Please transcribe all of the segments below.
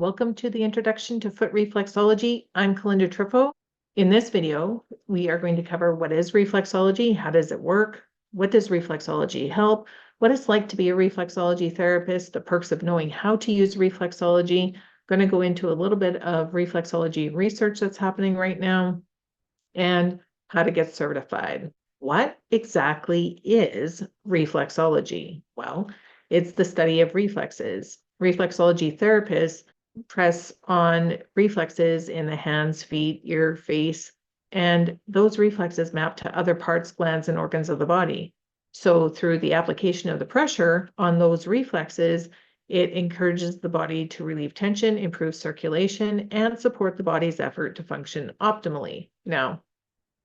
welcome to the Introduction to Foot Reflexology. I'm Calynda Triffo. In this video, we are going to cover what is reflexology, how does it work, what does reflexology help, what it's like to be a reflexology therapist, the perks of knowing how to use reflexology. I'm going to go into a little bit of reflexology research that's happening right now, and how to get certified. What exactly is reflexology? Well, it's the study of reflexes. Reflexology therapists press on reflexes in the hands, feet, ear, face, and those reflexes map to other parts, glands, and organs of the body. So through the application of the pressure on those reflexes, it encourages the body to relieve tension, improve circulation, and support the body's effort to function optimally. Now,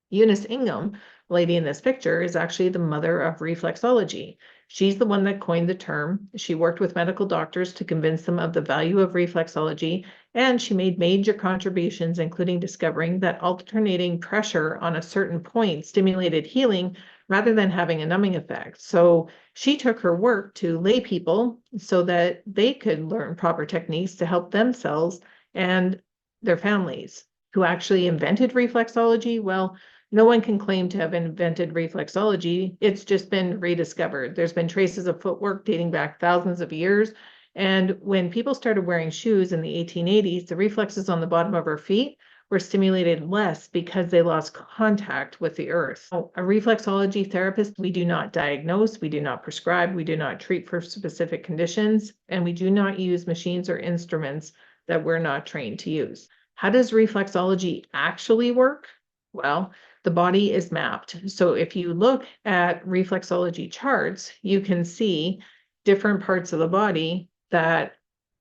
Eunice Ingham, lady in this picture, is actually the mother of reflexology. She's the one that coined the term. She worked with medical doctors to convince them of the value of reflexology, and she made major contributions, including discovering that alternating pressure on a certain point stimulated healing rather than having a numbing effect. So she took her work to lay people so that they could learn proper techniques to help themselves and their families. Who actually invented reflexology? Well, no one can claim to have invented reflexology. It's just been rediscovered. There's been traces of footwork dating back thousands of years. And when people started wearing shoes in the 1880s, the reflexes on the bottom of our feet were stimulated less because they lost contact with the earth. So a reflexology therapist, we do not diagnose, we do not prescribe, we do not treat for specific conditions, and we do not use machines or instruments that we're not trained to use. How does reflexology actually work? Well, the body is mapped. So if you look at reflexology charts, you can see different parts of the body that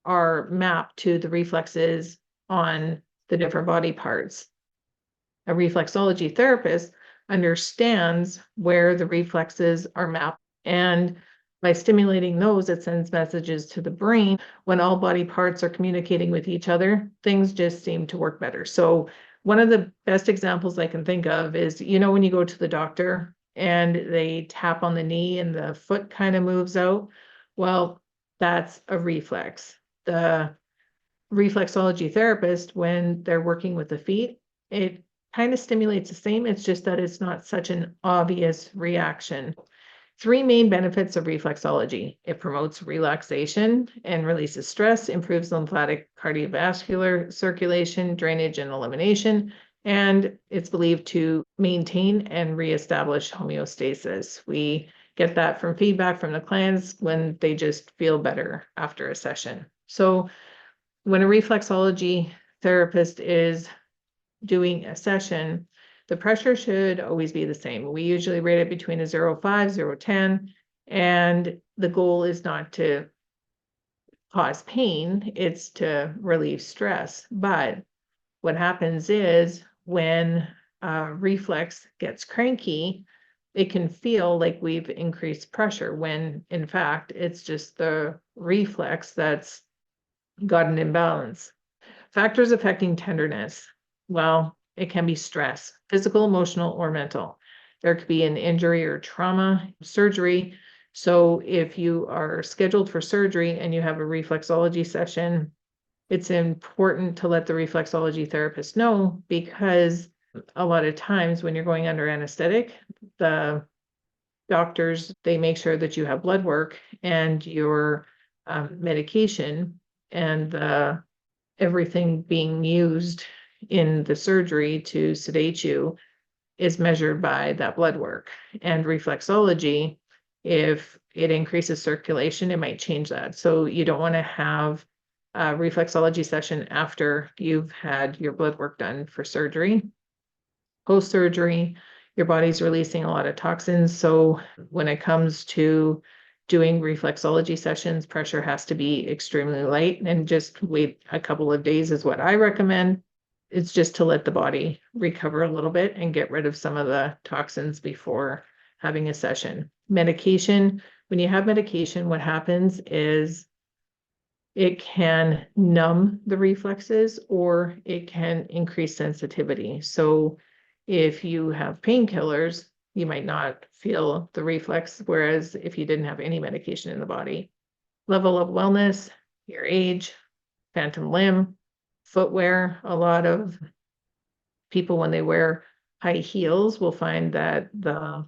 are mapped to the reflexes on the different body parts. A reflexology therapist understands where the reflexes are mapped, and by stimulating those, it sends messages to the brain. When all body parts are communicating with each other, things just seem to work better. So one of the best examples I can think of is, when you go to the doctor and they tap on the knee and the foot kind of moves out, well, that's a reflex. The reflexology therapist, when they're working with the feet, it kind of stimulates the same. It's just that it's not such an obvious reaction. Three main benefits of reflexology. It promotes relaxation and releases stress, improves lymphatic cardiovascular circulation, drainage, and elimination, and it's believed to maintain and reestablish homeostasis. We get that from feedback from the clients when they just feel better after a session. So when a reflexology therapist is doing a session, the pressure should always be the same. We usually rate it between a 0.5, 0.10, and the goal is not to cause pain, it's to relieve stress. But what happens is when a reflex gets cranky, it can feel like we've increased pressure when in fact it's just the reflex that's got an imbalance. Factors affecting tenderness. Well, it can be stress, physical, emotional, or mental. There could be an injury or trauma, surgery. So if you are scheduled for surgery and you have a reflexology session, it's important to let the reflexology therapist know, because a lot of times when you're going under anesthetic, the doctors, they make sure that you have blood work and your medication and everything being used in the surgery to sedate you is measured by that blood work. And reflexology, if it increases circulation, it might change that. So you don't want to have a reflexology session after you've had your blood work done for surgery. Post-surgery, your body's releasing a lot of toxins. So when it comes to doing reflexology sessions, pressure has to be extremely light, and just wait a couple of days is what I recommend. It's just to let the body recover a little bit and get rid of some of the toxins before having a session. Medication, when you have medication, what happens is it can numb the reflexes or it can increase sensitivity. So if you have painkillers, you might not feel the reflex, whereas if you didn't have any medication in the body. Level of wellness, your age, phantom limb, footwear. A lot of people, when they wear high heels, will find that the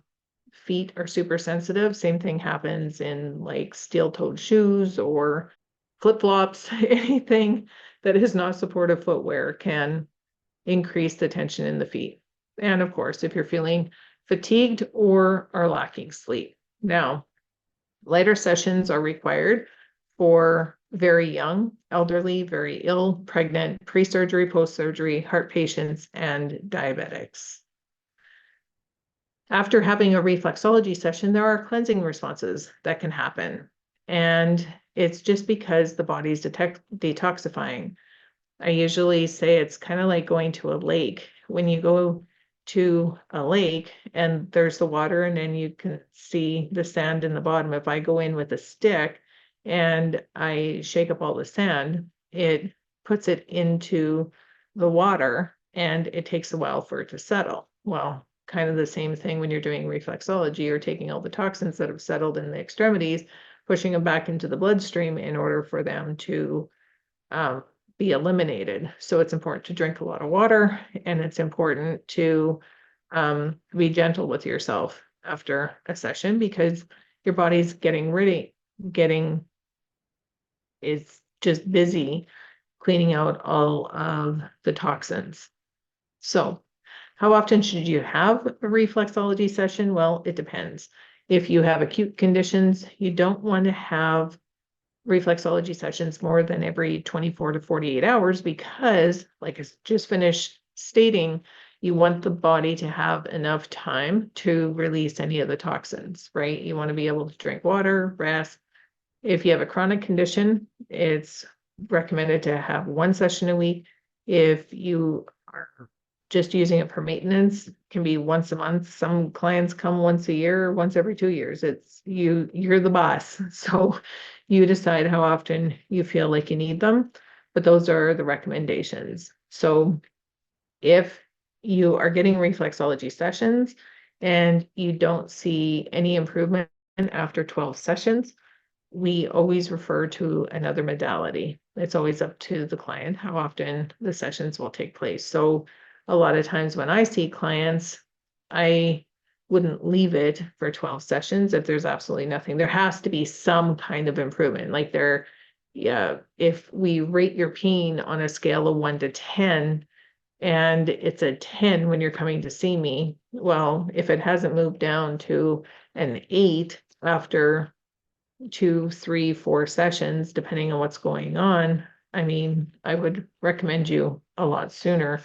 feet are super sensitive. Same thing happens in like steel-toed shoes or flip-flops. Anything that is not supportive footwear can increase the tension in the feet. And of course, if you're feeling fatigued or are lacking sleep. Now, lighter sessions are required for very young, elderly, very ill, pregnant, pre-surgery, post-surgery, heart patients, and diabetics. After having a reflexology session, there are cleansing responses that can happen. And it's just because the body's detoxifying. I usually say it's kind of like going to a lake. When you go to a lake and there's the water and then you can see the sand in the bottom. If I go in with a stick and I shake up all the sand, it puts it into the water and it takes a while for it to settle. Well, kind of the same thing when you're doing reflexology. You're taking all the toxins that have settled in the extremities, pushing them back into the bloodstream in order for them to be eliminated. So it's important to drink a lot of water, and it's important to be gentle with yourself after a session, because your body's is just busy cleaning out all of the toxins. So how often should you have a reflexology session? Well, it depends. If you have acute conditions, you don't want to have reflexology sessions more than every 24 to 48 hours, because, like I just finished stating, you want the body to have enough time to release any of the toxins, right? You want to be able to drink water, rest. If you have a chronic condition, it's recommended to have one session a week. If you are just using it for maintenance, it can be once a month. Some clients come once a year, once every 2 years. It's you're the boss. So you decide how often you feel like you need them, but those are the recommendations. So if you are getting reflexology sessions and you don't see any improvement after 12 sessions, we always refer to another modality. It's always up to the client how often the sessions will take place. So a lot of times when I see clients, I wouldn't leave it for 12 sessions if there's absolutely nothing. There has to be some kind of improvement. Like if we rate your pain on a scale of 1 to 10, and it's a 10 when you're coming to see me, well, if it hasn't moved down to an 8 after 2, 3, 4 sessions, depending on what's going on, I mean, I would recommend you a lot sooner.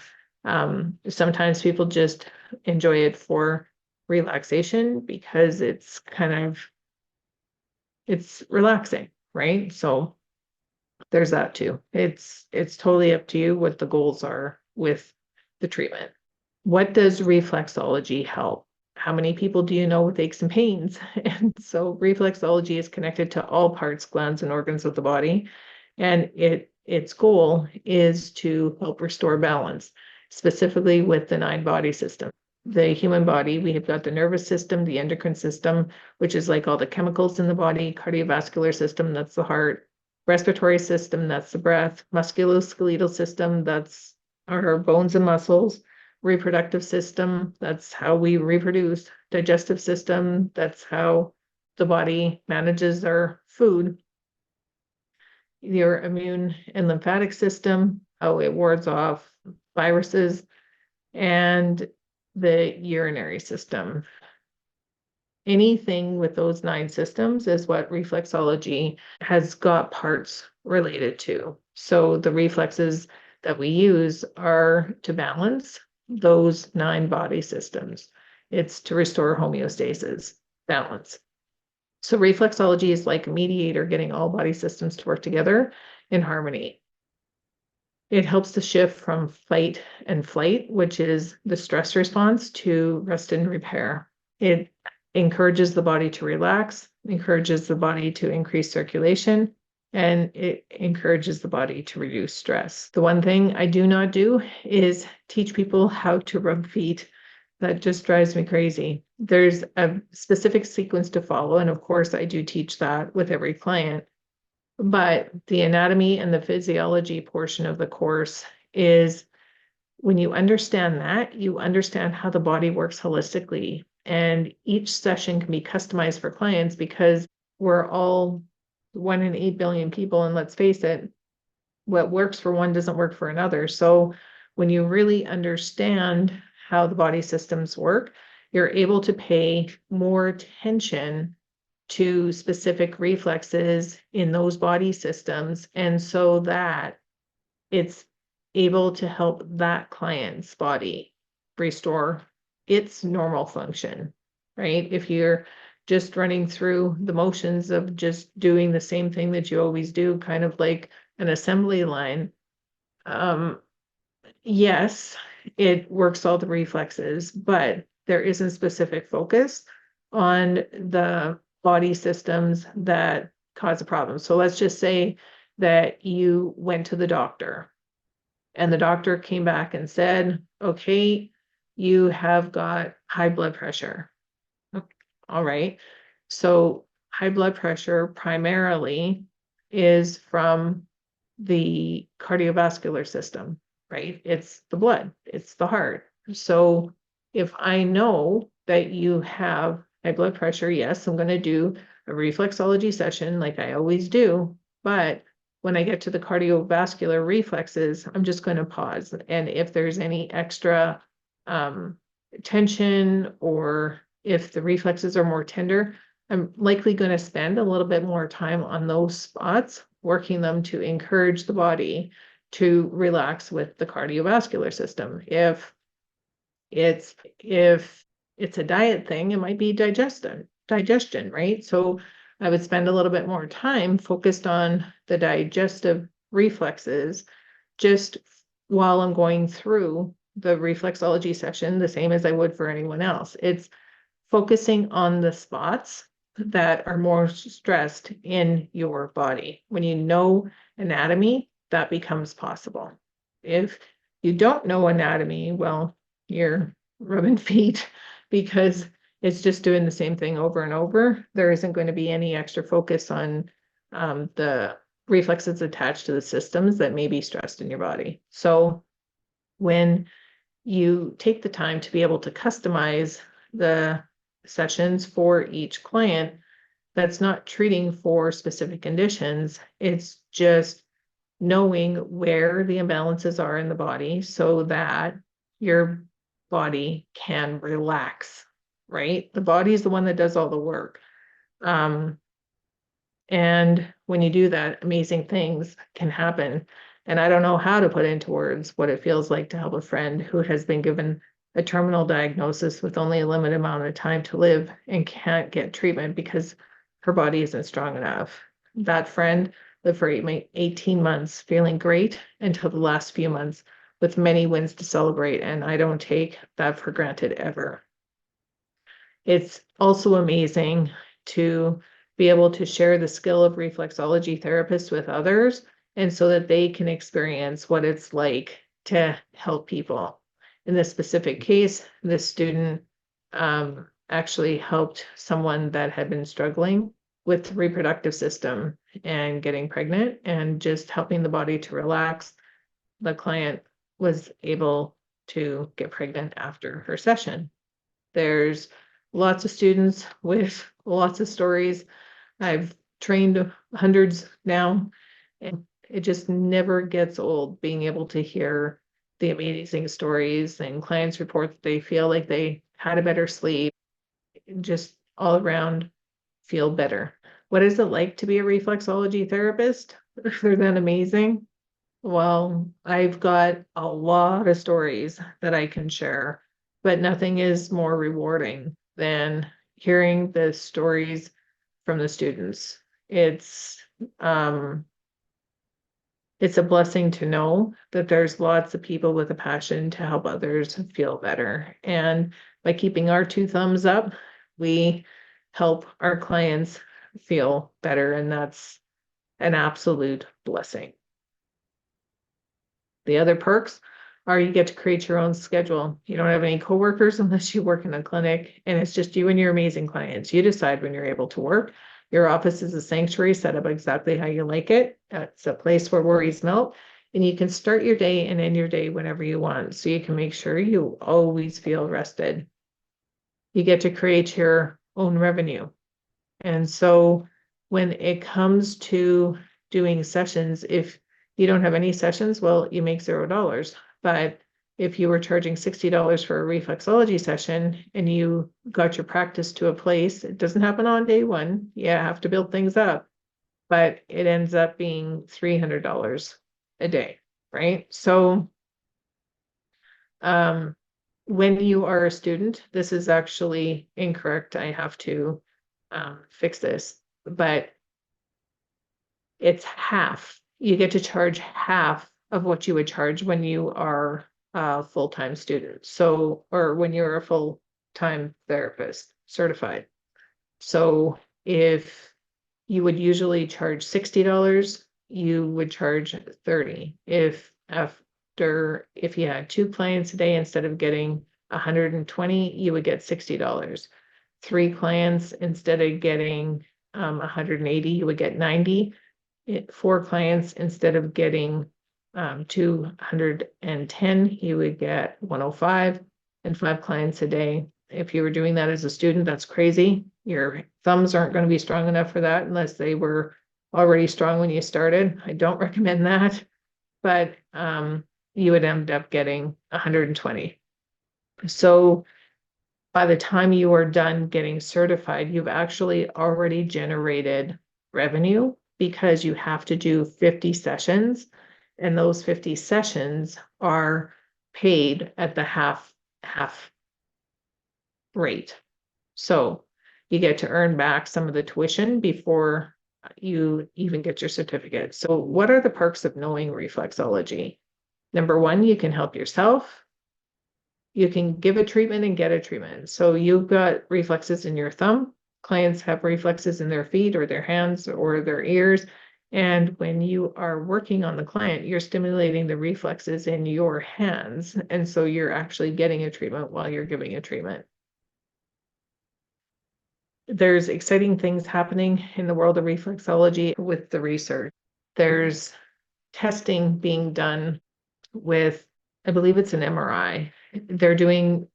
Sometimes people just enjoy it for relaxation because it's relaxing, right? So there's that too. It's totally up to you what the goals are with the treatment. What does reflexology help? How many people do you know with aches and pains? And so reflexology is connected to all parts, glands, and organs of the body. And its goal is to help restore balance, specifically with the 9 body system. The human body, we have got the nervous system, the endocrine system, which is like all the chemicals in the body, cardiovascular system, that's the heart, respiratory system, that's the breath, musculoskeletal system, that's our bones and muscles, reproductive system, that's how we reproduce, digestive system, that's how the body manages our food, your immune and lymphatic system, how it wards off viruses, and the urinary system. Anything with those 9 systems is what reflexology has got parts related to. So the reflexes that we use are to balance those 9 body systems. It's to restore homeostasis, balance. So reflexology is like a mediator, getting all body systems to work together in harmony. It helps to shift from fight and flight, which is the stress response, to rest and repair. It encourages the body to relax, encourages the body to increase circulation, and it encourages the body to reduce stress. The one thing I do not do is teach people how to rub feet. That just drives me crazy. There's a specific sequence to follow, and of course I do teach that with every client. But the anatomy and the physiology portion of the course is when you understand that, you understand how the body works holistically. And each session can be customized for clients because we're all 1 in 8 billion people. And let's face it, what works for one doesn't work for another. So when you really understand how the body systems work, you're able to pay more attention to specific reflexes in those body systems. And so that it's able to help that client's body restore its normal function, right? If you're just running through the motions of just doing the same thing that you always do, kind of like an assembly line, yes, it works all the reflexes, but there isn't specific focus on the body systems that cause a problem. So let's just say that you went to the doctor and the doctor came back and said, okay, you have got high blood pressure. All right. So high blood pressure primarily is from the cardiovascular system, right? It's the blood, it's the heart. So if I know that you have high blood pressure, yes, I'm going to do a reflexology session like I always do. But when I get to the cardiovascular reflexes, I'm just going to pause. And if there's any extra tension, or if the reflexes are more tender, I'm likely going to spend a little bit more time on those spots, working them to encourage the body to relax with the cardiovascular system. If it's a diet thing, it might be digestion, right? So I would spend a little bit more time focused on the digestive reflexes just while I'm going through the reflexology session, the same as I would for anyone else. It's focusing on the spots that are more stressed in your body. When you know anatomy, that becomes possible. If you don't know anatomy, well, you're rubbing feet because it's just doing the same thing over and over. There isn't going to be any extra focus on the reflexes attached to the systems that may be stressed in your body. So when you take the time to be able to customize the sessions for each client, that's not treating for specific conditions. It's just knowing where the imbalances are in the body so that your body can relax, right? The body is the one that does all the work. And when you do that, amazing things can happen. And I don't know how to put into words what it feels like to help a friend who has been given a terminal diagnosis with only a limited amount of time to live and can't get treatment because her body isn't strong enough. That friend lived for 18 months feeling great until the last few months with many wins to celebrate. And I don't take that for granted ever. It's also amazing to be able to share the skill of reflexology therapists with others, and so that they can experience what it's like to help people. In this specific case, this student actually helped someone that had been struggling with the reproductive system and getting pregnant, and just helping the body to relax. The client was able to get pregnant after her session. There's lots of students with lots of stories. I've trained hundreds now, and it just never gets old being able to hear the amazing stories, and clients report that they feel like they had a better sleep, just all around feel better. What is it like to be a reflexology therapist? Other than amazing? Well, I've got a lot of stories that I can share, but nothing is more rewarding than hearing the stories from the students. It's a blessing to know that there's lots of people with a passion to help others feel better. And by keeping our 2 thumbs up, we help our clients feel better, and that's an absolute blessing. The other perks are you get to create your own schedule. You don't have any coworkers unless you work in a clinic, and it's just you and your amazing clients. You decide when you're able to work. Your office is a sanctuary set up exactly how you like it. It's a place where worries melt. And you can start your day and end your day whenever you want. So you can make sure you always feel rested. You get to create your own revenue. And so when it comes to doing sessions, if you don't have any sessions, well, you make $0. But if you were charging $60 for a reflexology session and you got your practice to a place, it doesn't happen on day one. You have to build things up, but it ends up being $300 a day, right? So when you are a student, this is actually incorrect. I have to fix this, but it's half. You get to charge half of what you would charge when you are a full-time student. So, or when you're a full-time therapist certified. So if you would usually charge $60, you would charge 30. If you had 2 clients a day, instead of getting 120, you would get $60. 3 clients, instead of getting 180, you would get 90. 4 clients, instead of getting 210, you would get 105, and 5 clients a day. If you were doing that as a student, that's crazy. Your thumbs aren't going to be strong enough for that unless they were already strong when you started. I don't recommend that, but you would end up getting 120. So by the time you are done getting certified, you've actually already generated revenue, because you have to do 50 sessions, and those 50 sessions are paid at the half rate. So you get to earn back some of the tuition before you even get your certificate. So what are the perks of knowing reflexology? Number one, you can help yourself. You can give a treatment and get a treatment. So you've got reflexes in your thumb. Clients have reflexes in their feet or their hands or their ears. And when you are working on the client, you're stimulating the reflexes in your hands. And so you're actually getting a treatment while you're giving a treatment. There's exciting things happening in the world of reflexology with the research. There's testing being done with, I believe it's an MRI. They're doing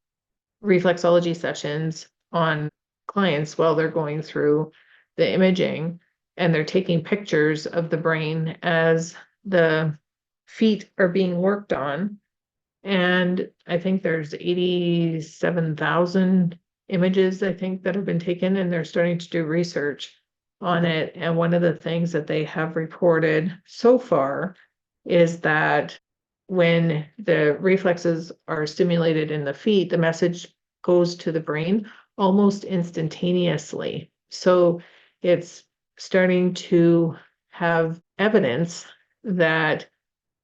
reflexology sessions on clients while they're going through the imaging, and they're taking pictures of the brain as the feet are being worked on. And I think there's 87,000 images, I think, that have been taken, and they're starting to do research on it. And one of the things that they have reported so far is that when the reflexes are stimulated in the feet, the message goes to the brain almost instantaneously. So it's starting to have evidence that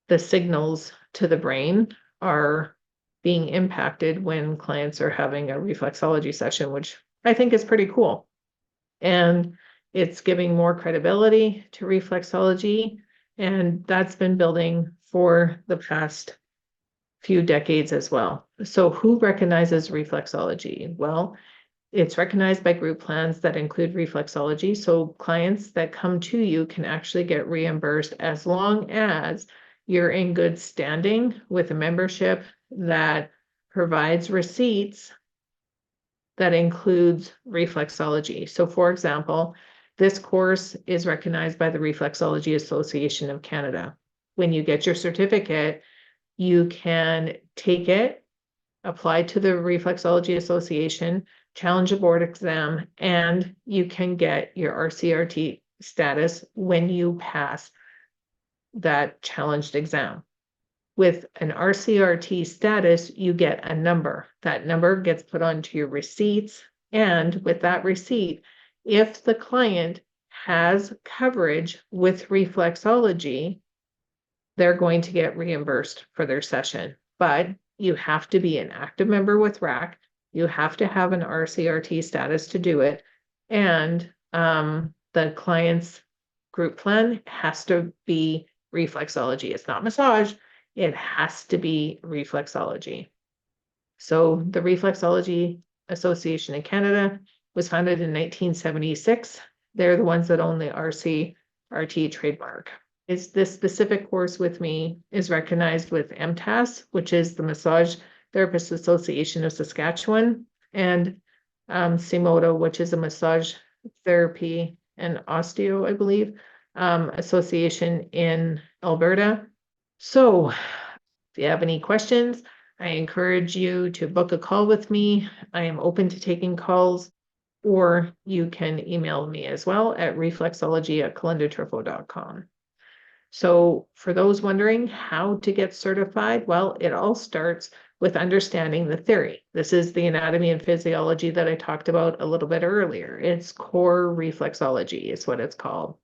the signals to the brain are being impacted when clients are having a reflexology session, which I think is pretty cool. And it's giving more credibility to reflexology, and that's been building for the past few decades as well. So who recognizes reflexology? Well, it's recognized by group plans that include reflexology. So clients that come to you can actually get reimbursed as long as you're in good standing with a membership that provides receipts that includes reflexology. So for example, this course is recognized by the Reflexology Association of Canada. When you get your certificate, you can take it, apply to the Reflexology Association, challenge a board exam, and you can get your RCRT status when you pass that challenged exam. With an RCRT status, you get a number. That number gets put onto your receipts, and with that receipt, if the client has coverage with reflexology, they're going to get reimbursed for their session. But you have to be an active member with RAC. You have to have an RCRT status to do it. And the client's group plan has to be reflexology. It's not massage. It has to be reflexology. So the Reflexology Association in Canada was founded in 1976. They're the ones that own the RCRT trademark. This specific course with me is recognized with MTAS, which is the Massage Therapist Association of Saskatchewan, and CIMODA, which is a massage therapy and osteo, I believe, association in Alberta. So if you have any questions, I encourage you to book a call with me. I am open to taking calls, or you can email me as well at reflexology@calyndatriffo.com. So for those wondering how to get certified, well, it all starts with understanding the theory. This is the anatomy and physiology that I talked about a little bit earlier. It's core reflexology is what it's called.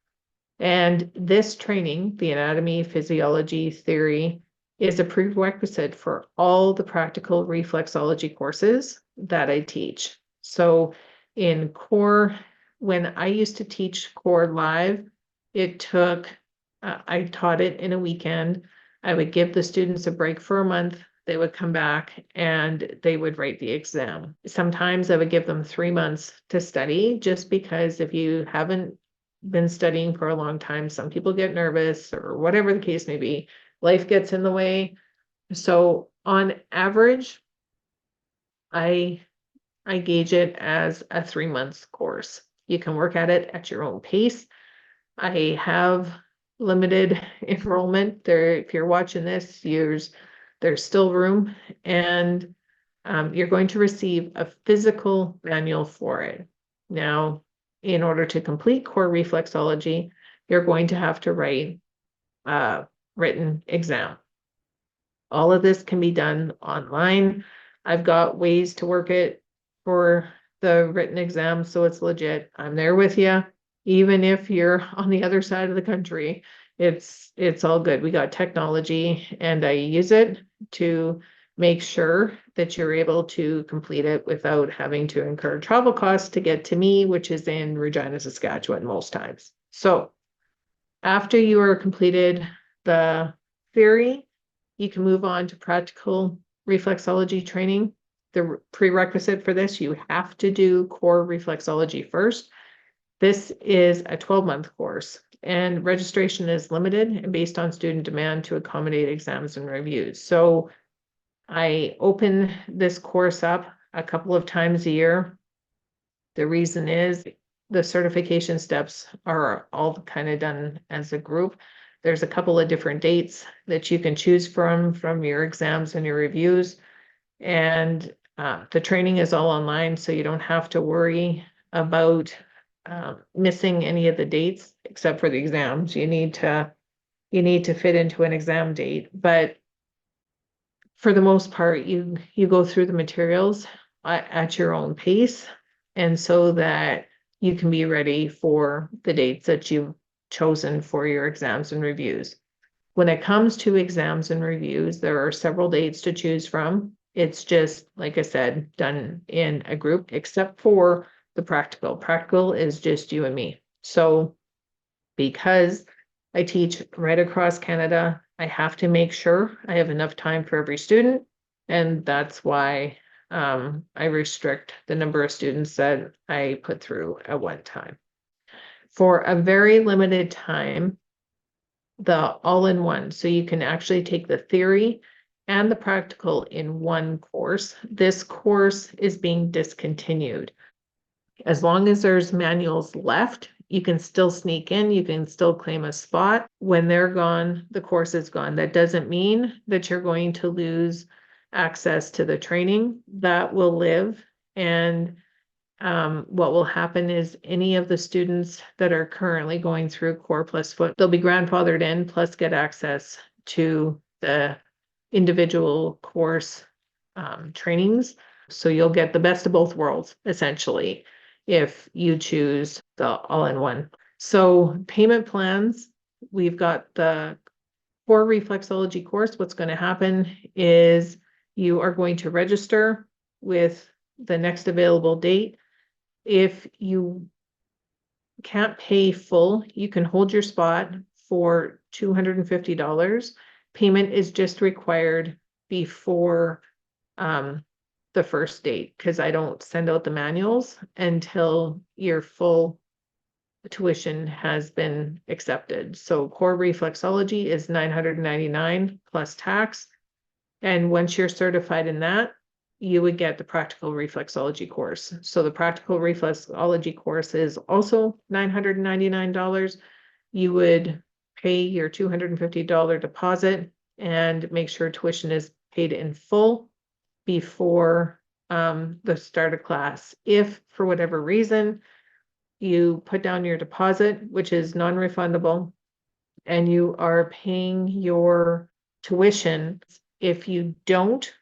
And this training, the anatomy, physiology, theory, is a prerequisite for all the practical reflexology courses that I teach. So in core, when I used to teach core live, it took, I taught it in a weekend. I would give the students a break for a month. They would come back and they would write the exam. Sometimes I would give them 3 months to study, just because if you haven't been studying for a long time, some people get nervous or whatever the case may be. Life gets in the way. So on average, I gauge it as a 3 months course. You can work at it at your own pace. I have limited enrollment there. If you're watching this, there's still room, and you're going to receive a physical manual for it. Now, in order to complete core reflexology, you're going to have to write a written exam. All of this can be done online. I've got ways to work it for the written exam, so it's legit. I'm there with you. Even if you're on the other side of the country, it's all good. We got technology, and I use it to make sure that you're able to complete it without having to incur travel costs to get to me, which is in Regina, Saskatchewan most times. So after you are completed the theory, you can move on to practical reflexology training. The prerequisite for this, you have to do core reflexology first. This is a 12-month course, and registration is limited and based on student demand to accommodate exams and reviews. So I open this course up a couple of times a year. The reason is the certification steps are all kind of done as a group. There's a couple of different dates that you can choose from your exams and your reviews. And the training is all online, so you don't have to worry about missing any of the dates except for the exams. You need to fit into an exam date, but for the most part, you go through the materials at your own pace, and so that you can be ready for the dates that you've chosen for your exams and reviews. When it comes to exams and reviews, there are several dates to choose from. It's just, like I said, done in a group, except for the practical. Practical is just you and me. So because I teach right across Canada, I have to make sure I have enough time for every student. And that's why I restrict the number of students that I put through at one time. For a very limited time, the all-in-one, so you can actually take the theory and the practical in one course. This course is being discontinued. As long as there's manuals left, you can still sneak in, you can still claim a spot. When they're gone, the course is gone. That doesn't mean that you're going to lose access to the training. That will live. And what will happen is any of the students that are currently going through Core Plus Foot, they'll be grandfathered in, plus get access to the individual course trainings. So you'll get the best of both worlds, essentially, if you choose the all-in-one. So payment plans, we've got the core reflexology course. What's going to happen is you are going to register with the next available date. If you can't pay full, you can hold your spot for $250. Payment is just required before the first date, because I don't send out the manuals until your full tuition has been accepted. So core reflexology is $999 plus tax. And once you're certified in that, you would get the practical reflexology course. So the practical reflexology course is also $999. You would pay your $250 deposit and make sure tuition is paid in full before the start of class. If for whatever reason you put down your deposit, which is non-refundable, and you are paying your tuition, if you don't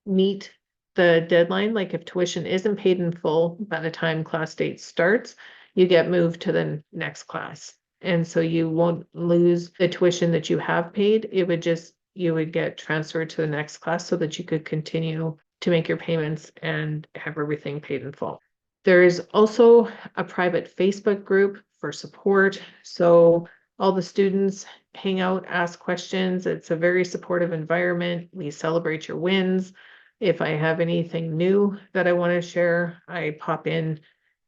meet the deadline, like if tuition isn't paid in full by the time class date starts, you get moved to the next class. And so you won't lose the tuition that you have paid. It would just, you would get transferred to the next class so that you could continue to make your payments and have everything paid in full. There is also a private Facebook group for support. So all the students hang out, ask questions. It's a very supportive environment. We celebrate your wins. If I have anything new that I want to share, I pop in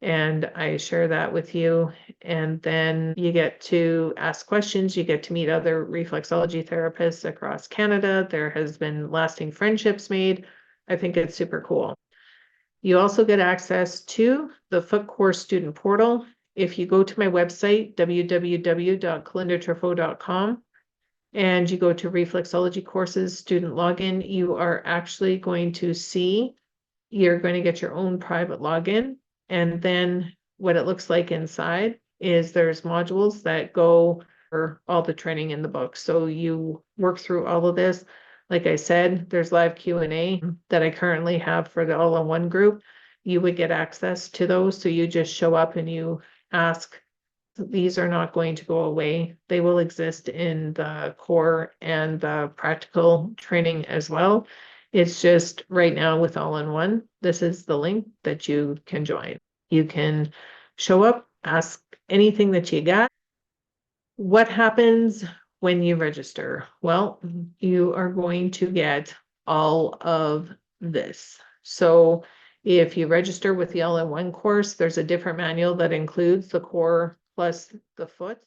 and I share that with you. And then you get to ask questions. You get to meet other reflexology therapists across Canada. There has been lasting friendships made. I think it's super cool. You also get access to the Foot Course student portal. If you go to my website, www.calyndatriffo.com, and you go to reflexology courses student login, you are actually going to see, you're going to get your own private login. And then what it looks like inside is there's modules that go for all the training in the book. So you work through all of this. Like I said, there's live Q&A that I currently have for the all-in-one group. You would get access to those. So you just show up and you ask. These are not going to go away. They will exist in the core and the practical training as well. It's just right now with all-in-one, this is the link that you can join. You can show up, ask anything that you got. What happens when you register? Well, you are going to get all of this. So if you register with the all-in-one course, there's a different manual that includes the core plus the foot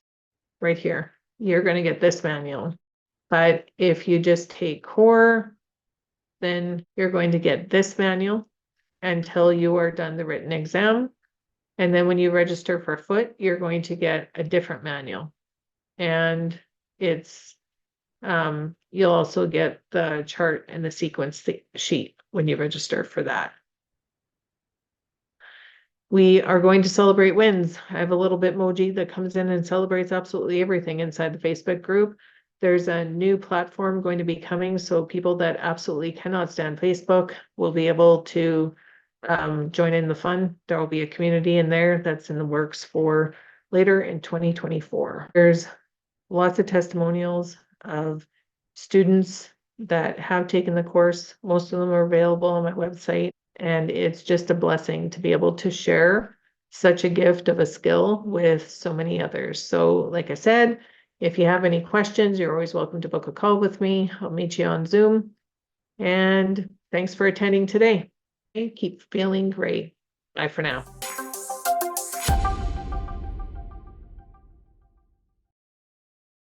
right here. You're going to get this manual. But if you just take core, then you're going to get this manual until you are done the written exam. And then when you register for foot, you're going to get a different manual. And it's, you'll also get the chart and the sequence sheet when you register for that. We are going to celebrate wins. I have a little Bitmoji that comes in and celebrates absolutely everything inside the Facebook group. There's a new platform going to be coming, so people that absolutely cannot stand Facebook will be able to join in the fun. There will be a community in there that's in the works for later in 2024. There's lots of testimonials of students that have taken the course. Most of them are available on my website. And it's just a blessing to be able to share such a gift of a skill with so many others. So like I said, if you have any questions, you're always welcome to book a call with me. I'll meet you on Zoom. And thanks for attending today. Keep feeling great. Bye for now.